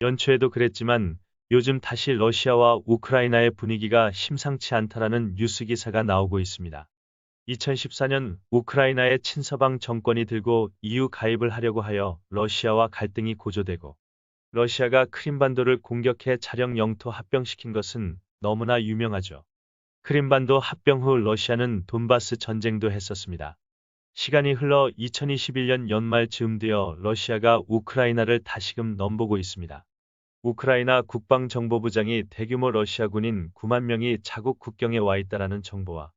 연초에도 그랬지만 요즘 다시 러시아와 우크라이나의 분위기가 심상치 않다라는 뉴스 기사가 나오고 있습니다. 2014년 우크라이나의 친서방 정권이 들고 EU 가입을 하려고 하여 러시아와 갈등이 고조되고 러시아가 크림반도를 공격해 자력 영토 합병시킨 것은 너무나 유명하죠. 크림반도 합병 후 러시아는 돈바스 전쟁도 했었습니다. 시간이 흘러 2021년 연말 즈음 되어 러시아가 우크라이나를 다시금 넘보고 있습니다. 우크라이나 국방정보부장이 대규모 러시아 군인 9만 명이 자국 국경에 와 있다라는 정보와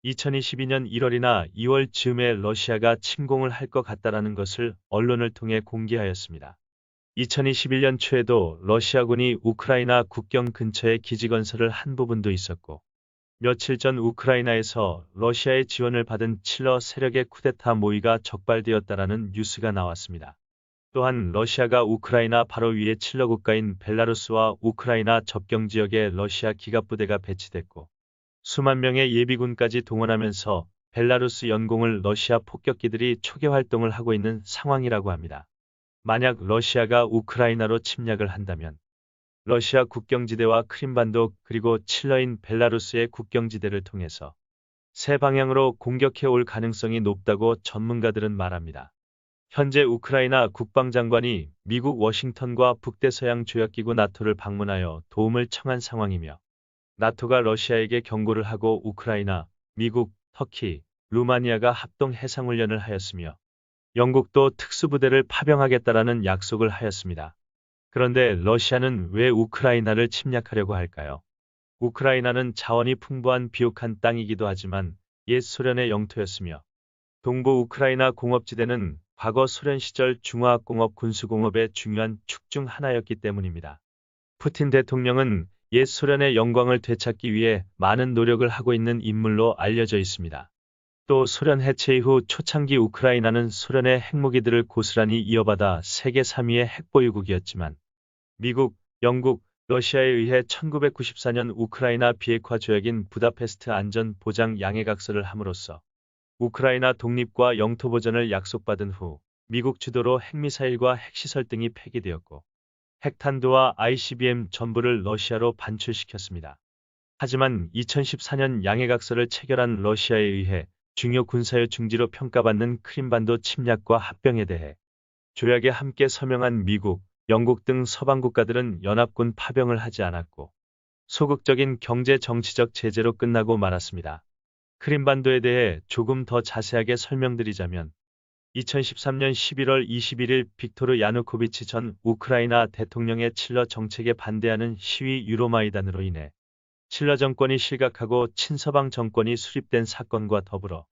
2022년 1월이나 2월 즈음에 러시아가 침공을 할 것 같다라는 것을 언론을 통해 공개하였습니다. 2021년 초에도 러시아군이 우크라이나 국경 근처에 기지 건설을 한 부분도 있었고 며칠 전 우크라이나에서 러시아의 지원을 받은 칠러 세력의 쿠데타 모의가 적발되었다라는 뉴스가 나왔습니다. 또한 러시아가 우크라이나 바로 위에 칠러 국가인 벨라루스와 우크라이나 접경 지역에 러시아 기갑부대가 배치됐고 수만 명의 예비군까지 동원하면서 벨라루스 연공을 러시아 폭격기들이 초계 활동을 하고 있는 상황이라고 합니다. 만약 러시아가 우크라이나로 침략을 한다면 러시아 국경지대와 크림반도 그리고 칠러인 벨라루스의 국경지대를 통해서 세 방향으로 공격해 올 가능성이 높다고 전문가들은 말합니다. 현재 우크라이나 국방장관이 미국 워싱턴과 북대서양 조약기구 나토를 방문하여 도움을 청한 상황이며 나토가 러시아에게 경고를 하고 우크라이나, 미국, 터키, 루마니아가 합동 해상훈련을 하였으며 영국도 특수부대를 파병하겠다라는 약속을 하였습니다. 그런데 러시아는 왜 우크라이나를 침략하려고 할까요? 우크라이나는 자원이 풍부한 비옥한 땅이기도 하지만 옛 소련의 영토였으며 동부 우크라이나 공업지대는 과거 소련 시절 중화학공업 군수공업의 중요한 축 중 하나였기 때문입니다. 푸틴 대통령은 옛 소련의 영광을 되찾기 위해 많은 노력을 하고 있는 인물로 알려져 있습니다. 또 소련 해체 이후 초창기 우크라이나는 소련의 핵무기들을 고스란히 이어받아 세계 3위의 핵보유국이었지만 미국, 영국, 러시아에 의해 1994년 우크라이나 비핵화 조약인 부다페스트 안전보장 양해각서를 함으로써 우크라이나 독립과 영토 보전을 약속받은 후 미국 주도로 핵미사일과 핵시설 등이 폐기되었고 핵탄두와 ICBM 전부를 러시아로 반출시켰습니다. 하지만 2014년 양해각서를 체결한 러시아에 의해 중요 군사유 중지로 평가받는 크림반도 침략과 합병에 대해 조약에 함께 서명한 미국, 영국 등 서방 국가들은 연합군 파병을 하지 않았고 소극적인 경제 정치적 제재로 끝나고 말았습니다. 크림반도에 대해 조금 더 자세하게 설명드리자면 2013년 11월 21일 빅토르 야누코비치 전 우크라이나 대통령의 칠러 정책에 반대하는 시위 유로마이단으로 인해 칠러 정권이 실각하고 친서방 정권이 수립된 사건과 더불어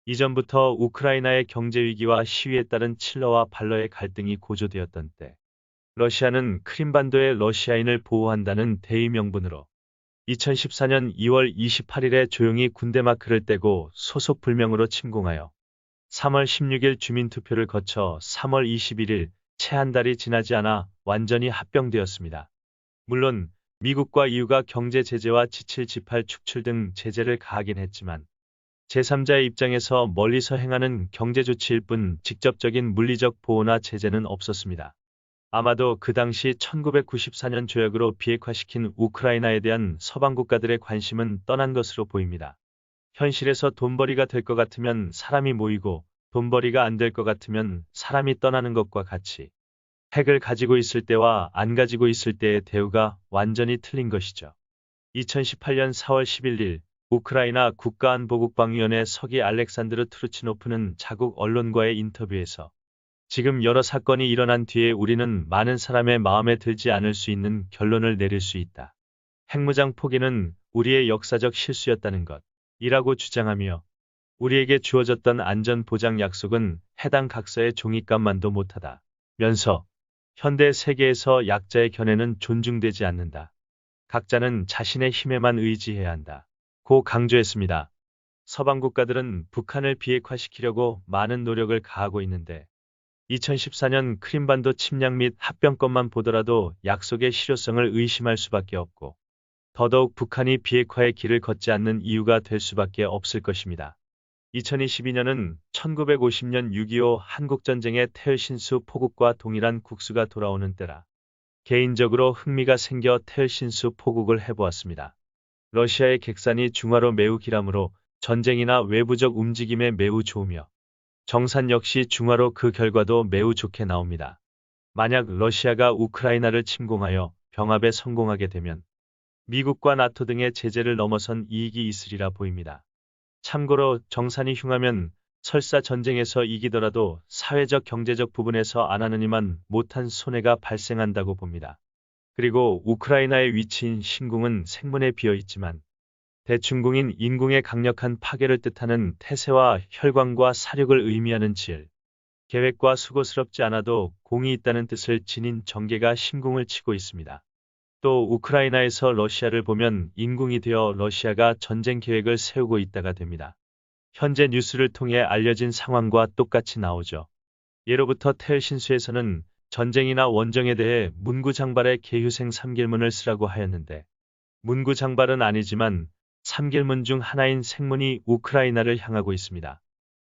이전부터 우크라이나의 경제 위기와 시위에 따른 칠러와 발러의 갈등이 고조되었던 때 러시아는 크림반도의 러시아인을 보호한다는 대의 명분으로 2014년 2월 28일에 조용히 군대 마크를 떼고 소속 불명으로 침공하여 3월 16일 주민투표를 거쳐 3월 21일 채 한 달이 지나지 않아 완전히 합병되었습니다. 물론 미국과 EU가 경제 제재와 지칠 지팔 축출 등 제재를 가하긴 했지만 제3자의 입장에서 멀리서 행하는 경제 조치일 뿐 직접적인 물리적 보호나 제재는 없었습니다. 아마도 그 당시 1994년 조약으로 비핵화시킨 우크라이나에 대한 서방 국가들의 관심은 떠난 것으로 보입니다. 현실에서 돈벌이가 될 것 같으면 사람이 모이고 돈벌이가 안 될 것 같으면 사람이 떠나는 것과 같이 핵을 가지고 있을 때와 안 가지고 있을 때의 대우가 완전히 틀린 것이죠. 2018년 4월 11일 우크라이나 국가안보국방위원회 서기 알렉산드르 투르치노프는 자국 언론과의 인터뷰에서 지금 여러 사건이 일어난 뒤에 우리는 많은 사람의 마음에 들지 않을 수 있는 결론을 내릴 수 있다. 핵무장 포기는 우리의 역사적 실수였다는 것 이라고 주장하며 우리에게 주어졌던 안전보장 약속은 해당 각서의 종이값만도 못하다 면서 현대 세계에서 약자의 견해는 존중되지 않는다. 각자는 자신의 힘에만 의지해야 한다. 고 강조했습니다. 서방 국가들은 북한을 비핵화시키려고 많은 노력을 가하고 있는데 2014년 크림반도 침략 및 합병권만 보더라도 약속의 실효성을 의심할 수밖에 없고 더더욱 북한이 비핵화의 길을 걷지 않는 이유가 될 수밖에 없을 것입니다. 2022년은 1950년 6.25 한국전쟁의 태열신수 포국과 동일한 국수가 돌아오는 때라 개인적으로 흥미가 생겨 테일신스 포국을 해보았습니다. 러시아의 객산이 중화로 매우 길하므로 전쟁이나 외부적 움직임에 매우 좋으며 정산 역시 중화로 그 결과도 매우 좋게 나옵니다. 만약 러시아가 우크라이나를 침공하여 병합에 성공하게 되면 미국과 나토 등의 제재를 넘어선 이익이 있으리라 보입니다. 참고로 정산이 흉하면 설사 전쟁에서 이기더라도 사회적 경제적 부분에서 안 하느니만 못한 손해가 발생한다고 봅니다. 그리고 우크라이나의 위치인 신궁은 생문에 비어 있지만 대충궁인 인궁의 강력한 파괴를 뜻하는 태세와 혈광과 사륙을 의미하는 지을, 계획과 수고스럽지 않아도 공이 있다는 뜻을 지닌 정계가 신궁을 치고 있습니다. 또 우크라이나에서 러시아를 보면 인궁이 되어 러시아가 전쟁 계획을 세우고 있다가 됩니다. 현재 뉴스를 통해 알려진 상황과 똑같이 나오죠. 예로부터 태일신수에서는 전쟁이나 원정에 대해 문구장발의 계휴생 삼길문을 쓰라고 하였는데 문구장발은 아니지만 삼길문 중 하나인 생문이 우크라이나를 향하고 있습니다.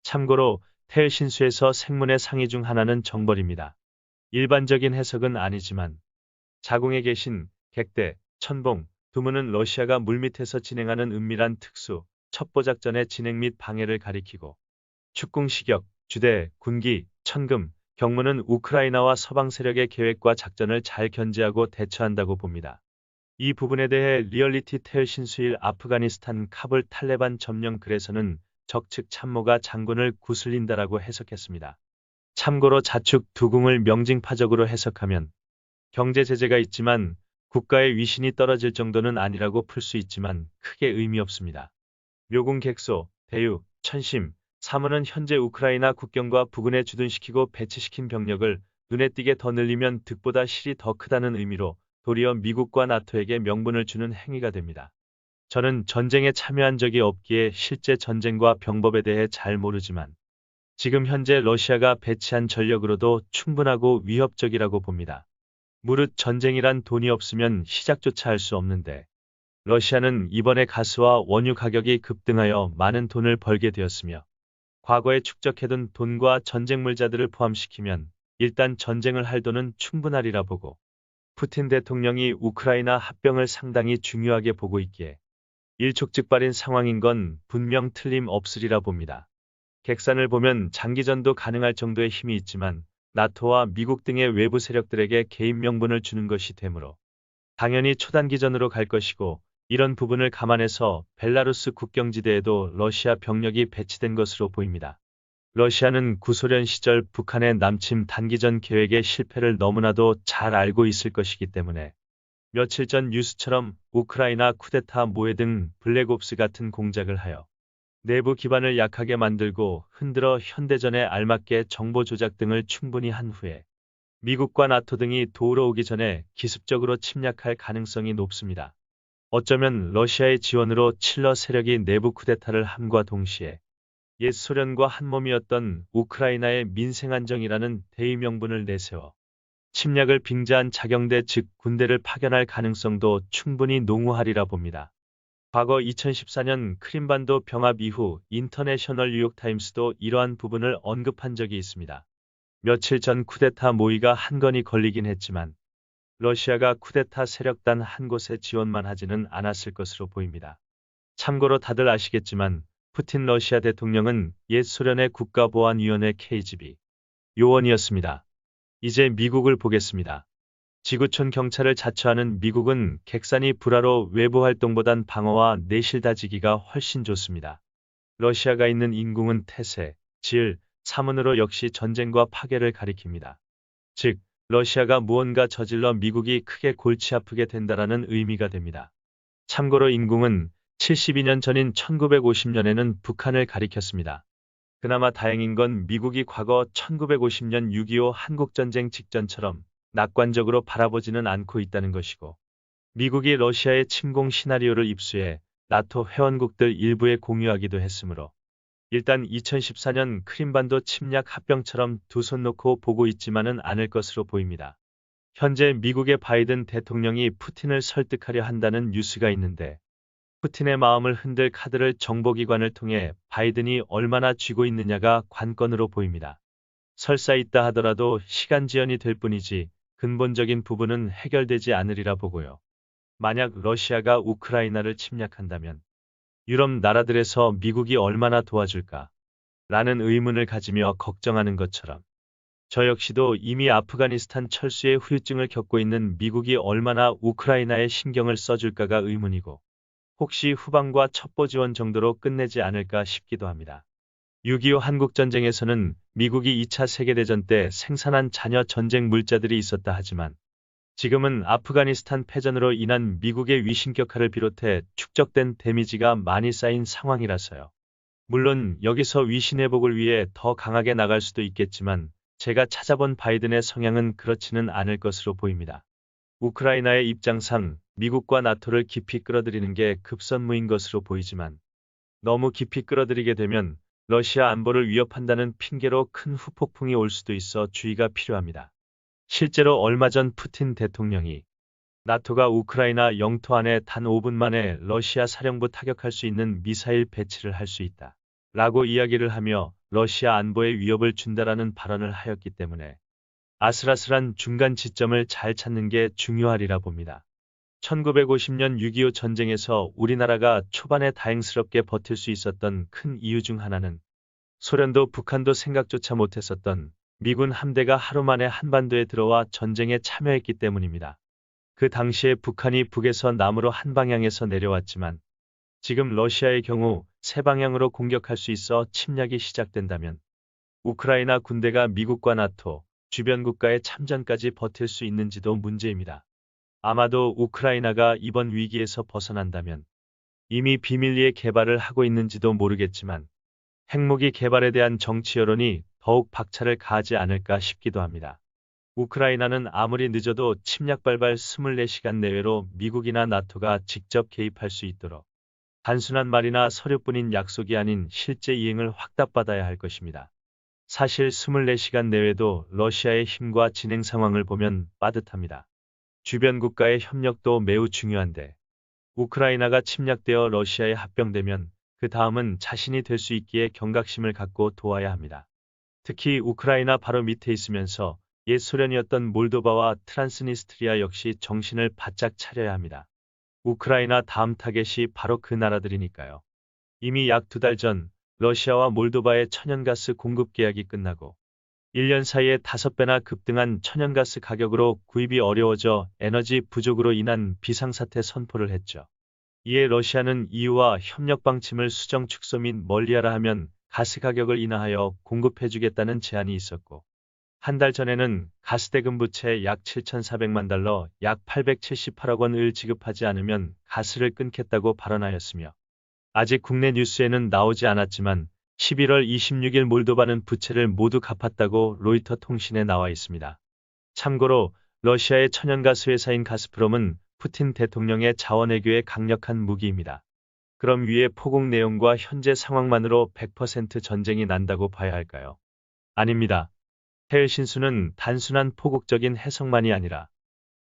참고로 태일신수에서 생문의 상위 중 하나는 정벌입니다. 일반적인 해석은 아니지만 자궁에 계신 객대, 천봉, 두문은 러시아가 물밑에서 진행하는 은밀한 특수 첩보작전의 진행 및 방해를 가리키고 축궁시격, 주대, 군기, 천금, 경무는 우크라이나와 서방 세력의 계획과 작전을 잘 견제하고 대처한다고 봅니다. 이 부분에 대해 리얼리티 텔 신수일 아프가니스탄 카불 탈레반 점령 글에서는 적측 참모가 장군을 구슬린다라고 해석했습니다. 참고로 자축 두궁을 명징파적으로 해석하면 경제 제재가 있지만 국가의 위신이 떨어질 정도는 아니라고 풀 수 있지만 크게 의미 없습니다. 묘궁 객소, 대유, 천심, 사문은 현재 우크라이나 국경과 부근에 주둔시키고 배치시킨 병력을 눈에 띄게 더 늘리면 득보다 실이 더 크다는 의미로 도리어 미국과 나토에게 명분을 주는 행위가 됩니다. 저는 전쟁에 참여한 적이 없기에 실제 전쟁과 병법에 대해 잘 모르지만 지금 현재 러시아가 배치한 전력으로도 충분하고 위협적이라고 봅니다. 무릇 전쟁이란 돈이 없으면 시작조차 할 수 없는데 러시아는 이번에 가스와 원유 가격이 급등하여 많은 돈을 벌게 되었으며 과거에 축적해둔 돈과 전쟁물자들을 포함시키면 일단 전쟁을 할 돈은 충분하리라 보고 푸틴 대통령이 우크라이나 합병을 상당히 중요하게 보고 있기에 일촉즉발인 상황인 건 분명 틀림없으리라 봅니다. 객산을 보면 장기전도 가능할 정도의 힘이 있지만 나토와 미국 등의 외부 세력들에게 개입 명분을 주는 것이 되므로 당연히 초단기전으로 갈 것이고 이런 부분을 감안해서 벨라루스 국경지대에도 러시아 병력이 배치된 것으로 보입니다. 러시아는 구소련 시절 북한의 남침 단기전 계획의 실패를 너무나도 잘 알고 있을 것이기 때문에 며칠 전 뉴스처럼 우크라이나 쿠데타 모해 등 블랙옵스 같은 공작을 하여 내부 기반을 약하게 만들고 흔들어 현대전에 알맞게 정보 조작 등을 충분히 한 후에 미국과 나토 등이 도우러 오기 전에 기습적으로 침략할 가능성이 높습니다. 어쩌면 러시아의 지원으로 칠러 세력이 내부 쿠데타를 함과 동시에 옛 소련과 한몸이었던 우크라이나의 민생안정이라는 대의명분을 내세워 침략을 빙자한 자경대 즉 군대를 파견할 가능성도 충분히 농후하리라 봅니다. 과거 2014년 크림반도 병합 이후 인터내셔널 뉴욕타임스도 이러한 부분을 언급한 적이 있습니다. 며칠 전 쿠데타 모의가 한 건이 걸리긴 했지만 러시아가 쿠데타 세력단 한 곳에 지원만 하지는 않았을 것으로 보입니다. 참고로 다들 아시겠지만 푸틴 러시아 대통령은 옛 소련의 국가보안위원회 KGB 요원이었습니다. 이제 미국을 보겠습니다. 지구촌 경찰을 자처하는 미국은 객산이 불화로 외부 활동보단 방어와 내실 다지기가 훨씬 좋습니다. 러시아가 있는 인궁은 태세, 질, 사문으로 역시 전쟁과 파괴를 가리킵니다. 즉, 러시아가 무언가 저질러 미국이 크게 골치 아프게 된다라는 의미가 됩니다. 참고로 인궁은 72년 전인 1950년에는 북한을 가리켰습니다. 그나마 다행인 건 미국이 과거 1950년 6.25 한국전쟁 직전처럼 낙관적으로 바라보지는 않고 있다는 것이고 미국이 러시아의 침공 시나리오를 입수해 나토 회원국들 일부에 공유하기도 했으므로 일단 2014년 크림반도 침략 합병처럼 두 손 놓고 보고 있지만은 않을 것으로 보입니다. 현재 미국의 바이든 대통령이 푸틴을 설득하려 한다는 뉴스가 있는데 푸틴의 마음을 흔들 카드를 정보기관을 통해 바이든이 얼마나 쥐고 있느냐가 관건으로 보입니다. 설사 있다 하더라도 시간 지연이 될 뿐이지 근본적인 부분은 해결되지 않으리라 보고요. 만약 러시아가 우크라이나를 침략한다면 유럽 나라들에서 미국이 얼마나 도와줄까? 라는 의문을 가지며 걱정하는 것처럼 저 역시도 이미 아프가니스탄 철수의 후유증을 겪고 있는 미국이 얼마나 우크라이나에 신경을 써줄까가 의문이고 혹시 후방과 첩보 지원 정도로 끝내지 않을까 싶기도 합니다. 6.25 한국전쟁에서는 미국이 2차 세계대전 때 생산한 잔여 전쟁 물자들이 있었다 하지만 지금은 아프가니스탄 패전으로 인한 미국의 위신격화를 비롯해 축적된 데미지가 많이 쌓인 상황이라서요. 물론 여기서 위신 회복을 위해 더 강하게 나갈 수도 있겠지만 제가 찾아본 바이든의 성향은 그렇지는 않을 것으로 보입니다. 우크라이나의 입장상 미국과 나토를 깊이 끌어들이는 게 급선무인 것으로 보이지만 너무 깊이 끌어들이게 되면 러시아 안보를 위협한다는 핑계로 큰 후폭풍이 올 수도 있어 주의가 필요합니다. 실제로 얼마 전 푸틴 대통령이 나토가 우크라이나 영토 안에 단 5분 만에 러시아 사령부 타격할 수 있는 미사일 배치를 할 수 있다. 라고 이야기를 하며 러시아 안보에 위협을 준다라는 발언을 하였기 때문에 아슬아슬한 중간 지점을 잘 찾는 게 중요하리라 봅니다. 1950년 6.25 전쟁에서 우리나라가 초반에 다행스럽게 버틸 수 있었던 큰 이유 중 하나는 소련도 북한도 생각조차 못했었던 미군 함대가 하루 만에 한반도에 들어와 전쟁에 참여했기 때문입니다. 그 당시에 북한이 북에서 남으로 한 방향에서 내려왔지만 지금 러시아의 경우 세 방향으로 공격할 수 있어 침략이 시작된다면 우크라이나 군대가 미국과 나토, 주변 국가의 참전까지 버틸 수 있는지도 문제입니다. 아마도 우크라이나가 이번 위기에서 벗어난다면 이미 비밀리에 개발을 하고 있는지도 모르겠지만 핵무기 개발에 대한 정치 여론이 더욱 박차를 가하지 않을까 싶기도 합니다. 우크라이나는 아무리 늦어도 침략 발발 24시간 내외로 미국이나 나토가 직접 개입할 수 있도록 단순한 말이나 서류뿐인 약속이 아닌 실제 이행을 확답받아야 할 것입니다. 사실 24시간 내외도 러시아의 힘과 진행 상황을 보면 빠듯합니다. 주변 국가의 협력도 매우 중요한데 우크라이나가 침략되어 러시아에 합병되면 그 다음은 자신이 될 수 있기에 경각심을 갖고 도와야 합니다. 특히 우크라이나 바로 밑에 있으면서 옛 소련이었던 몰도바와 트란스니스트리아 역시 정신을 바짝 차려야 합니다. 우크라이나 다음 타겟이 바로 그 나라들이니까요. 이미 약 2달 전 러시아와 몰도바의 천연가스 공급 계약이 끝나고 1년 사이에 5배나 급등한 천연가스 가격으로 구입이 어려워져 에너지 부족으로 인한 비상사태 선포를 했죠. 이에 러시아는 EU와 협력 방침을 수정 축소 및 멀리하라 하면 가스 가격을 인하하여 공급해주겠다는 제안이 있었고 한 달 전에는 가스대금 부채 약 7,400만 달러, 약 878억 원을 지급하지 않으면 가스를 끊겠다고 발언하였으며 아직 국내 뉴스에는 나오지 않았지만 11월 26일 몰도바는 부채를 모두 갚았다고 로이터 통신에 나와 있습니다. 참고로 러시아의 천연가스 회사인 가스프롬은 푸틴 대통령의 자원외교에 강력한 무기입니다. 그럼 위의 포국 내용과 현재 상황만으로 100% 전쟁이 난다고 봐야 할까요? 아닙니다. 해일 신수는 단순한 포국적인 해석만이 아니라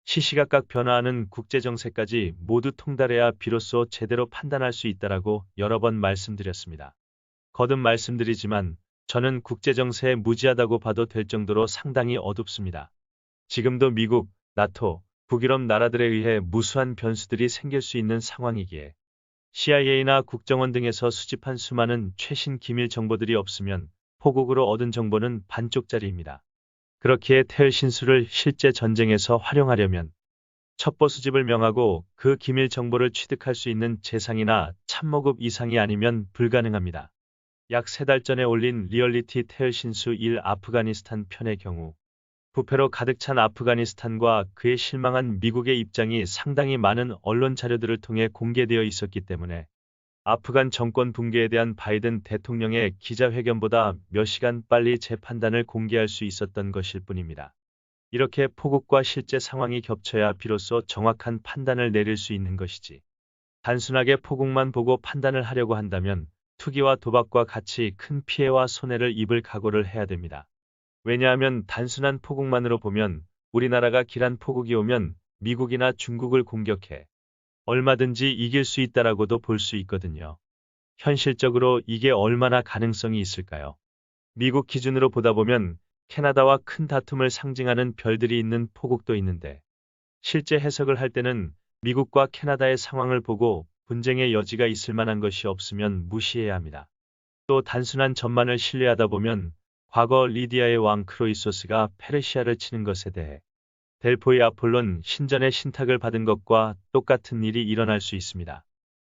시시각각 변화하는 국제정세까지 모두 통달해야 비로소 제대로 판단할 수 있다라고 여러 번 말씀드렸습니다. 거듭 말씀드리지만 저는 국제정세에 무지하다고 봐도 될 정도로 상당히 어둡습니다. 지금도 미국, 나토, 북유럽 나라들에 의해 무수한 변수들이 생길 수 있는 상황이기에 CIA나 국정원 등에서 수집한 수많은 최신 기밀 정보들이 없으면 포국으로 얻은 정보는 반쪽짜리입니다. 그렇기에 태열 신수를 실제 전쟁에서 활용하려면 첩보 수집을 명하고 그 기밀 정보를 취득할 수 있는 재상이나 참모급 이상이 아니면 불가능합니다. 약 3달 전에 올린 리얼리티 태열 신수 1 아프가니스탄 편의 경우 부패로 가득 찬 아프가니스탄과 그에 실망한 미국의 입장이 상당히 많은 언론 자료들을 통해 공개되어 있었기 때문에 아프간 정권 붕괴에 대한 바이든 대통령의 기자회견보다 몇 시간 빨리 제 판단을 공개할 수 있었던 것일 뿐입니다. 이렇게 포국과 실제 상황이 겹쳐야 비로소 정확한 판단을 내릴 수 있는 것이지. 단순하게 포국만 보고 판단을 하려고 한다면 투기와 도박과 같이 큰 피해와 손해를 입을 각오를 해야 됩니다. 왜냐하면 단순한 포국만으로 보면 우리나라가 기란 포국이 오면 미국이나 중국을 공격해 얼마든지 이길 수 있다라고도 볼 수 있거든요. 현실적으로 이게 얼마나 가능성이 있을까요? 미국 기준으로 보다 보면 캐나다와 큰 다툼을 상징하는 별들이 있는 포국도 있는데 실제 해석을 할 때는 미국과 캐나다의 상황을 보고 분쟁의 여지가 있을 만한 것이 없으면 무시해야 합니다. 또 단순한 전만을 신뢰하다 보면 과거 리디아의 왕 크로이소스가 페르시아를 치는 것에 대해 델포이 아폴론 신전의 신탁을 받은 것과 똑같은 일이 일어날 수 있습니다.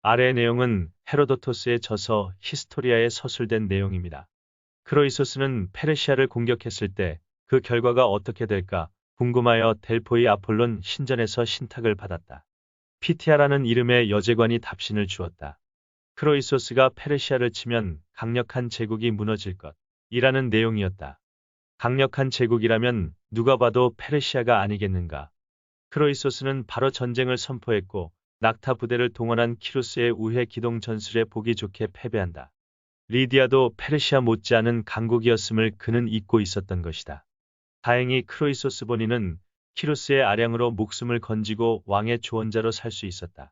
아래의 내용은 헤로도토스의 저서 히스토리아에 서술된 내용입니다. 크로이소스는 페르시아를 공격했을 때 그 결과가 어떻게 될까 궁금하여 델포이 아폴론 신전에서 신탁을 받았다. 피티아라는 이름의 여제관이 답신을 주었다. 크로이소스가 페르시아를 치면 강력한 제국이 무너질 것 이라는 내용이었다. 강력한 제국이라면 누가 봐도 페르시아가 아니겠는가. 크로이소스는 바로 전쟁을 선포했고 낙타 부대를 동원한 키루스의 우회 기동 전술에 보기 좋게 패배한다. 리디아도 페르시아 못지않은 강국이었음을 그는 잊고 있었던 것이다. 다행히 크로이소스 본인은 키루스의 아량으로 목숨을 건지고 왕의 조언자로 살 수 있었다.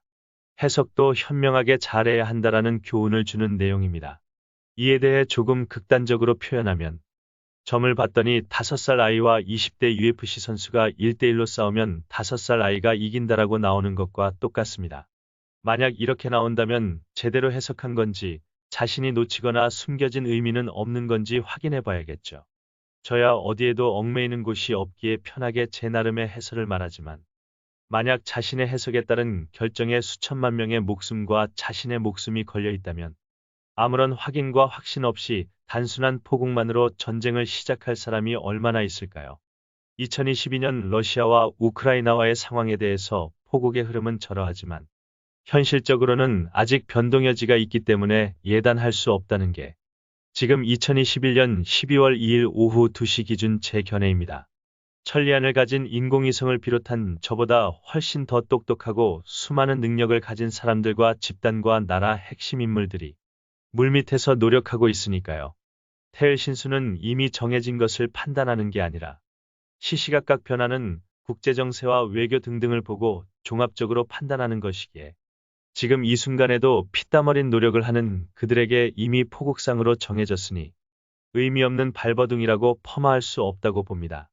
해석도 현명하게 잘해야 한다라는 교훈을 주는 내용입니다. 이에 대해 조금 극단적으로 표현하면 점을 봤더니 5살 아이와 20대 UFC 선수가 1대1로 싸우면 5살 아이가 이긴다라고 나오는 것과 똑같습니다. 만약 이렇게 나온다면 제대로 해석한 건지 자신이 놓치거나 숨겨진 의미는 없는 건지 확인해 봐야겠죠. 저야 어디에도 얽매이는 곳이 없기에 편하게 제 나름의 해설을 말하지만 만약 자신의 해석에 따른 결정에 수천만 명의 목숨과 자신의 목숨이 걸려 있다면 아무런 확인과 확신 없이 단순한 포국만으로 전쟁을 시작할 사람이 얼마나 있을까요? 2022년 러시아와 우크라이나와의 상황에 대해서 포국의 흐름은 저러하지만 현실적으로는 아직 변동 여지가 있기 때문에 예단할 수 없다는 게 지금 2021년 12월 2일 오후 2시 기준 제 견해입니다. 천리안을 가진 인공위성을 비롯한 저보다 훨씬 더 똑똑하고 수많은 능력을 가진 사람들과 집단과 나라 핵심 인물들이 물밑에서 노력하고 있으니까요. 태을 신수는 이미 정해진 것을 판단하는 게 아니라 시시각각 변하는 국제정세와 외교 등등을 보고 종합적으로 판단하는 것이기에 지금 이 순간에도 피땀 어린 노력을 하는 그들에게 이미 포국상으로 정해졌으니 의미 없는 발버둥이라고 폄하할 수 없다고 봅니다.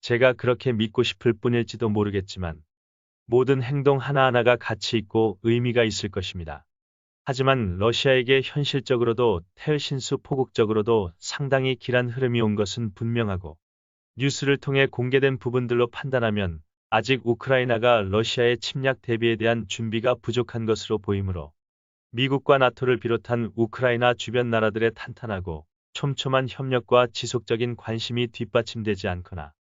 제가 그렇게 믿고 싶을 뿐일지도 모르겠지만 모든 행동 하나하나가 가치 있고 의미가 있을 것입니다. 하지만 러시아에게 현실적으로도 태을신수 포국적으로도 상당히 길한 흐름이 온 것은 분명하고 뉴스를 통해 공개된 부분들로 판단하면 아직 우크라이나가 러시아의 침략 대비에 대한 준비가 부족한 것으로 보이므로 미국과 나토를 비롯한 우크라이나 주변 나라들의 탄탄하고 촘촘한 협력과 지속적인 관심이 뒷받침되지 않거나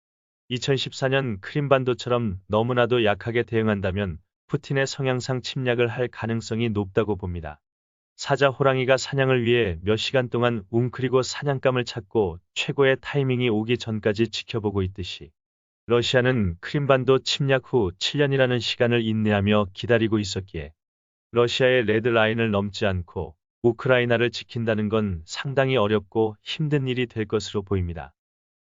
2014년 크림반도처럼 너무나도 약하게 대응한다면 푸틴의 성향상 침략을 할 가능성이 높다고 봅니다. 사자 호랑이가 사냥을 위해 몇 시간 동안 웅크리고 사냥감을 찾고 최고의 타이밍이 오기 전까지 지켜보고 있듯이 러시아는 크림반도 침략 후 7년이라는 시간을 인내하며 기다리고 있었기에 러시아의 레드라인을 넘지 않고 우크라이나를 지킨다는 건 상당히 어렵고 힘든 일이 될 것으로 보입니다.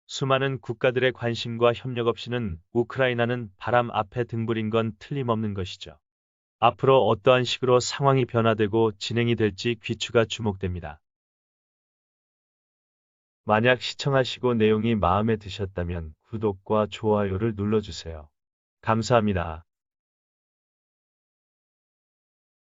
수많은 국가들의 관심과 협력 없이는 우크라이나는 바람 앞에 등불인 건 틀림없는 것이죠. 앞으로 어떠한 식으로 상황이 변화되고 진행이 될지 귀추가 주목됩니다. 만약 시청하시고 내용이 마음에 드셨다면 구독과 좋아요를 눌러주세요. 감사합니다.